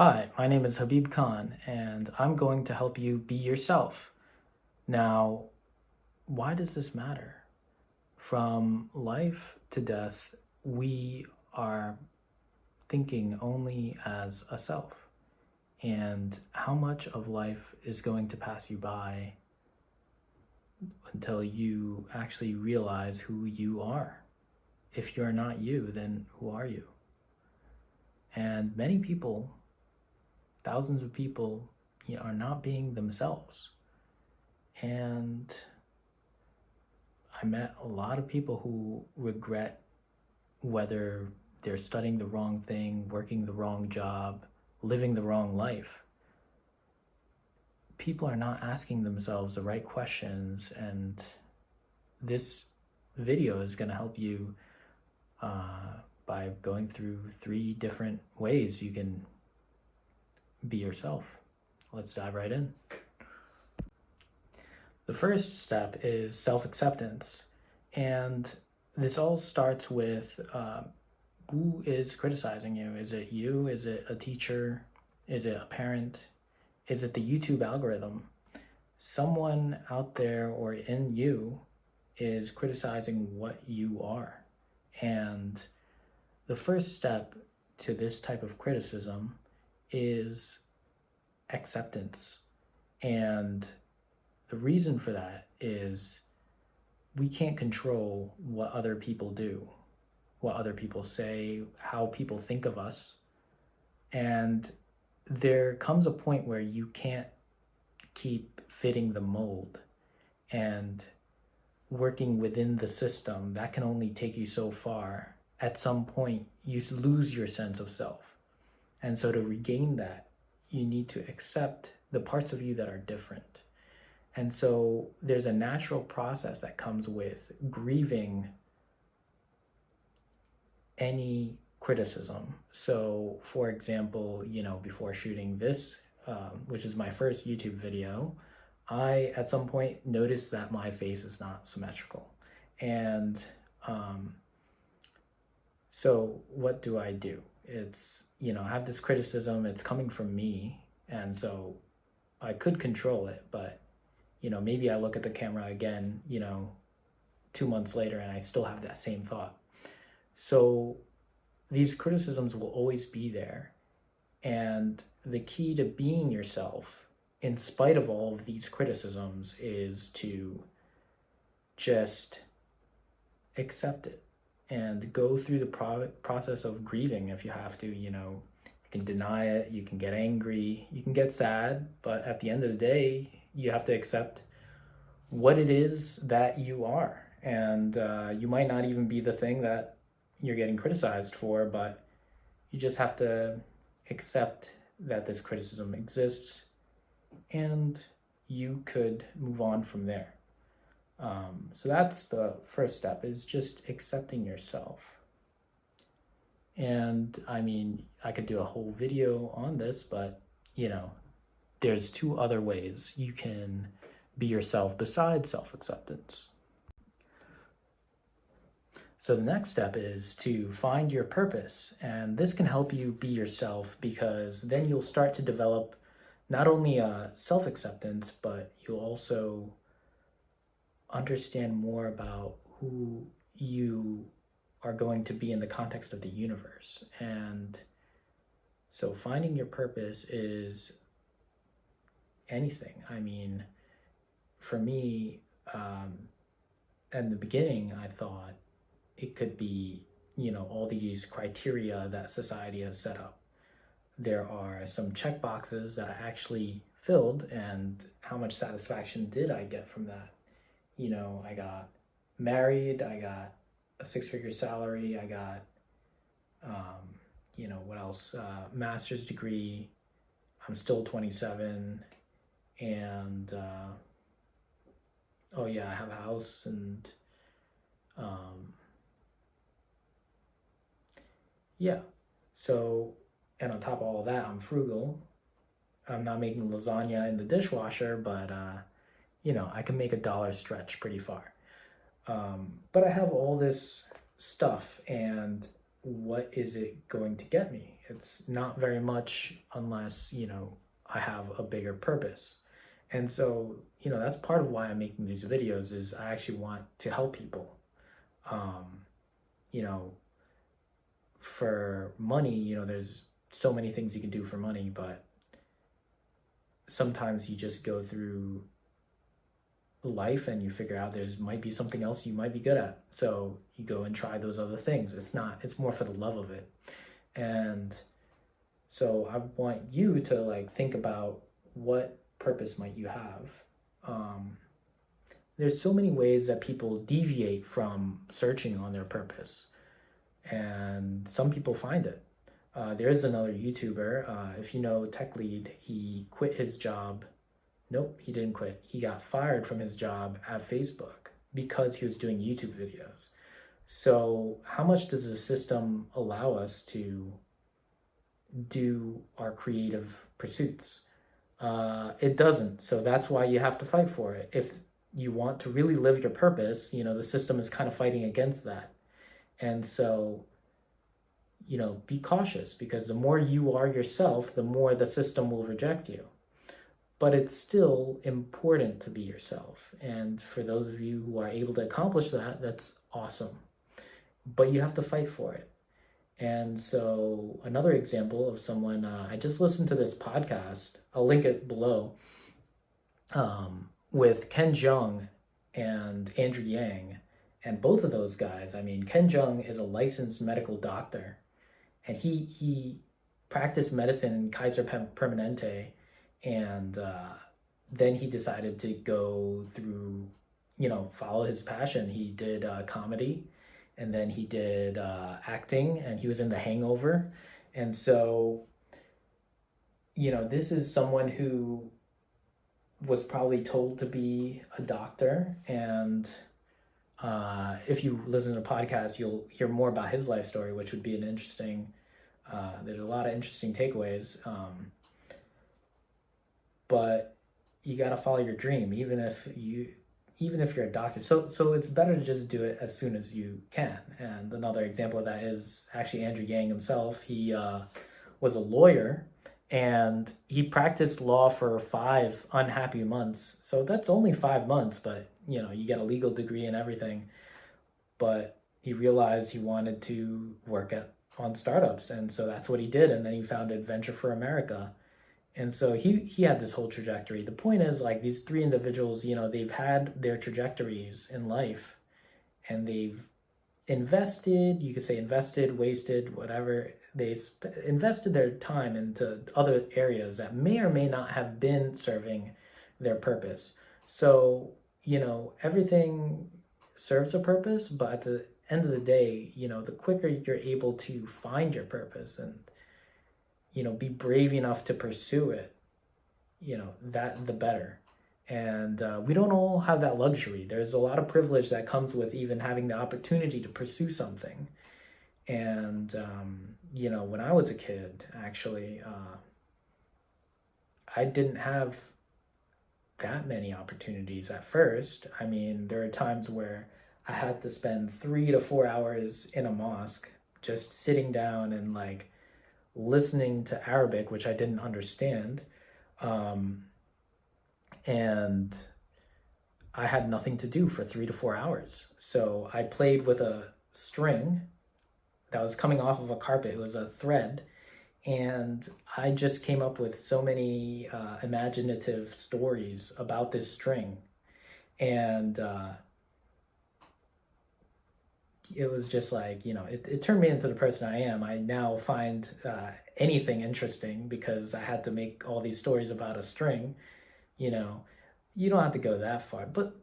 Hi, my name is Habib Khan, and I'm going to help you be yourself. Now, why does this matter? From life to death, we are thinking only as a self. And how much of life is going to pass you by until you actually realize who you are? If you're not you, then who are you? And many people, thousands of people, are not being themselves. And I met a lot of people who regret whether they're studying the wrong thing, working the wrong job, living the wrong life. People are not asking themselves the right questions, and this video is going to help you by going through 3 different ways you can be yourself. Let's dive right in. The first step is self-acceptance, and this all starts with who is criticizing you? Is it you? Is it a teacher? Is it a parent? Is it the YouTube algorithm? Someone out there or in you is criticizing what you are. And the first step to this type of criticism is acceptance. And the reason for that is we can't control what other people do, what other people say, how people think of us. And there comes a point where you can't keep fitting the mold and working within the system. That can only take you so far. At some point, you lose your sense of self. And so to regain that, you need to accept the parts of you that are different. And so there's a natural process that comes with grieving any criticism. So for example, before shooting this, which is my first YouTube video, I at some point noticed that my face is not symmetrical. And so what do? It's, I have this criticism, it's coming from me. And so I could control it, but, maybe I look at the camera again, 2 months later and I still have that same thought. So these criticisms will always be there. And the key to being yourself, in spite of all of these criticisms, is to just accept it and go through the process of grieving if you have to. You can deny it, you can get angry, you can get sad, but at the end of the day, you have to accept what it is that you are. And you might not even be the thing that you're getting criticized for, but you just have to accept that this criticism exists, and you could move on from there. So that's the first step, is just accepting yourself. And I could do a whole video on this, but there's 2 other ways you can be yourself besides self-acceptance. So the next step is to find your purpose, and this can help you be yourself, because then you'll start to develop not only self-acceptance, but you'll also understand more about who you are going to be in the context of the universe. And so finding your purpose is anything. For me, in the beginning, I thought it could be, all these criteria that society has set up. There are some check boxes that I actually filled, and how much satisfaction did I get from that? I got married, I got a 6-figure salary, I got, what else? Master's degree. I'm still 27, and I have a house, and So, and on top of all that, I'm frugal. I'm not making lasagna in the dishwasher, but I can make $1 stretch pretty far. But I have all this stuff, and what is it going to get me? It's not very much unless, I have a bigger purpose. And so, that's part of why I'm making these videos, is I actually want to help people. You know, for money, there's so many things you can do for money, but sometimes you just go through life and you figure out might be something else you might be good at. So you go and try those other things. It's more for the love of it. And so I want you to think about, what purpose might you have? There's so many ways that people deviate from searching on their purpose, and some people find it. There is another YouTuber, if you know Tech Lead, he quit his job. Nope, he didn't quit. He got fired from his job at Facebook because he was doing YouTube videos. So how much does the system allow us to do our creative pursuits? It doesn't. So that's why you have to fight for it. If you want to really live your purpose, the system is kind of fighting against that. And so, be cautious, because the more you are yourself, the more the system will reject you. But it's still important to be yourself. And for those of you who are able to accomplish that, that's awesome. But you have to fight for it. And so another example of someone, I just listened to this podcast, I'll link it below, with Ken Jeong and Andrew Yang. And both of those guys, Ken Jeong is a licensed medical doctor, and he practiced medicine in Kaiser Permanente, and then he decided to go through, follow his passion. He did comedy, and then he did acting, and he was in The Hangover. And so, this is someone who was probably told to be a doctor, and if you listen to the podcast, you'll hear more about his life story, which would be an interesting, there's a lot of interesting takeaways. But you got to follow your dream, even if you're a doctor. So it's better to just do it as soon as you can. And another example of that is actually Andrew Yang himself. He was a lawyer, and he practiced law for 5 unhappy months. So that's only 5 months, but you get a legal degree and everything. But he realized he wanted to work on startups, and so that's what he did. And then he founded Venture for America. And so he had this whole trajectory. The point is, these 3 individuals, they've had their trajectories in life, and they've invested, you could say invested, wasted, whatever. They invested their time into other areas that may or may not have been serving their purpose. So, everything serves a purpose, but at the end of the day, the quicker you're able to find your purpose and be brave enough to pursue it, that the better. And we don't all have that luxury. There's a lot of privilege that comes with even having the opportunity to pursue something. And, when I was a kid, actually, I didn't have that many opportunities at first. There are times where I had to spend 3 to 4 hours in a mosque, just sitting down and listening to Arabic, which I didn't understand, and I had nothing to do for 3 to 4 hours. So I played with a string that was coming off of a carpet. It was a thread, and I just came up with so many imaginative stories about this string, and it was just it turned me into the person I am. I now find anything interesting because I had to make all these stories about a string. You don't have to go that far, but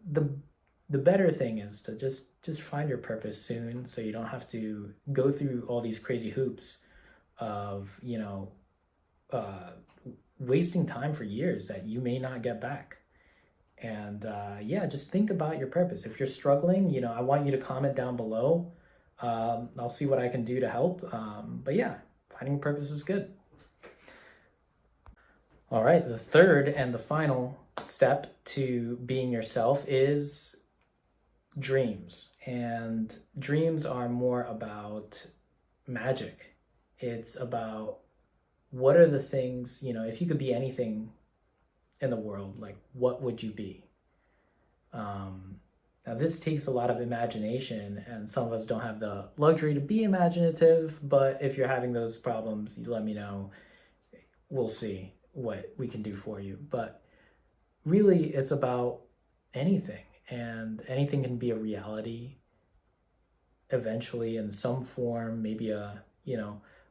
the better thing is to just find your purpose soon, so you don't have to go through all these crazy hoops of wasting time for years that you may not get back. And just think about your purpose. If you're struggling, I want you to comment down below. I'll see what I can do to help. But finding a purpose is good. All right, the third and the final step to being yourself is dreams. And dreams are more about magic. It's about what are the things, if you could be anything in the world, like what would you be? Now this takes a lot of imagination, and some of us don't have the luxury to be imaginative, but if you're having those problems, you let me know. We'll see what we can do for you. But really, it's about anything, and anything can be a reality eventually in some form, maybe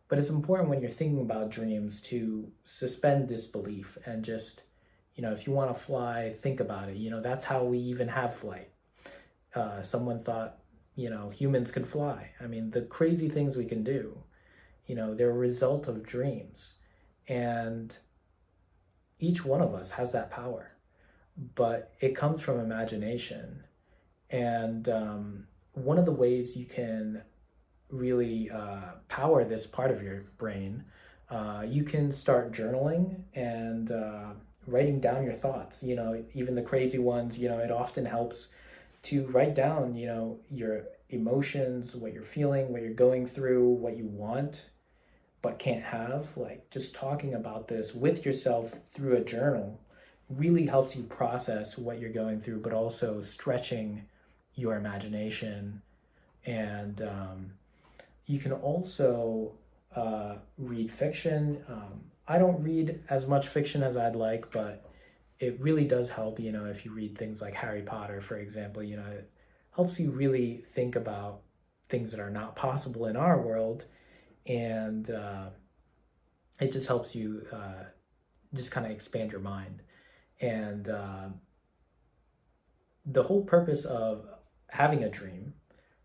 but it's important when you're thinking about dreams to suspend disbelief and just, if you want to fly, think about it. That's how we even have flight. Someone thought, humans could fly. I mean, the crazy things we can do, they're a result of dreams. And each one of us has that power, but it comes from imagination. And one of the ways you can really power this part of your brain, you can start journaling and writing down your thoughts, even the crazy ones. It often helps to write down, your emotions, what you're feeling, what you're going through, what you want but can't have. Like, just talking about this with yourself through a journal really helps you process what you're going through, but also stretching your imagination. And you can also read fiction. I don't read as much fiction as I'd like, but it really does help, if you read things like Harry Potter, for example. It helps you really think about things that are not possible in our world. And it just helps you just kind of expand your mind. And the whole purpose of having a dream,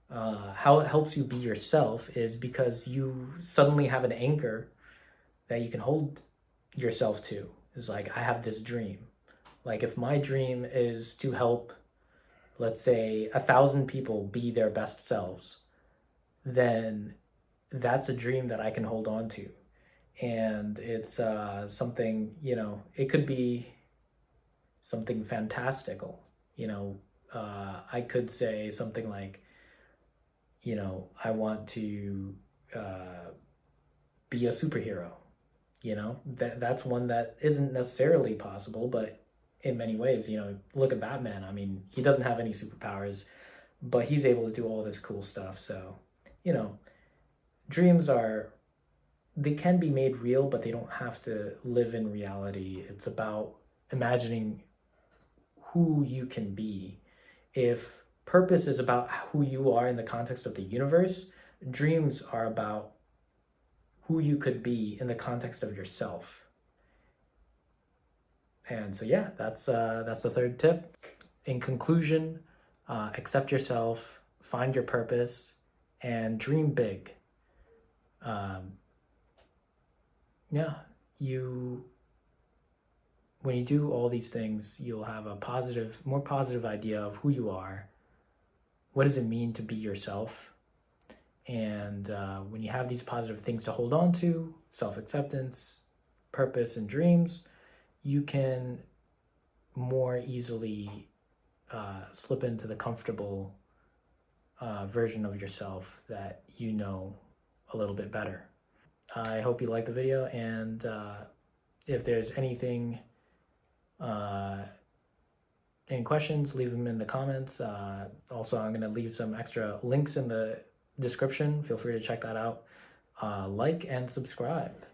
how it helps you be yourself, is because you suddenly have an anchor that you can hold yourself to. It's like, I have this dream. Like, if my dream is to help, let's say, 1,000 people be their best selves, then that's a dream that I can hold on to. And it's something, it could be something fantastical. I could say something like, I want to be a superhero. That's one that isn't necessarily possible, but in many ways, look at Batman. I mean, he doesn't have any superpowers, but he's able to do all this cool stuff. So, dreams they can be made real, but they don't have to live in reality. It's about imagining who you can be. If purpose is about who you are in the context of the universe, dreams are about who you could be in the context of yourself. And so, yeah, that's the third tip. In conclusion, accept yourself, find your purpose, and dream big. When you do all these things, you'll have a more positive idea of who you are. What does it mean to be yourself? And when you have these positive things to hold on to, self-acceptance, purpose, and dreams, you can more easily slip into the comfortable version of yourself that you know a little bit better. I hope you liked the video, and if there's any questions, leave them in the comments. Also, I'm going to leave some extra links in the description. Feel free to check that out. Like and subscribe.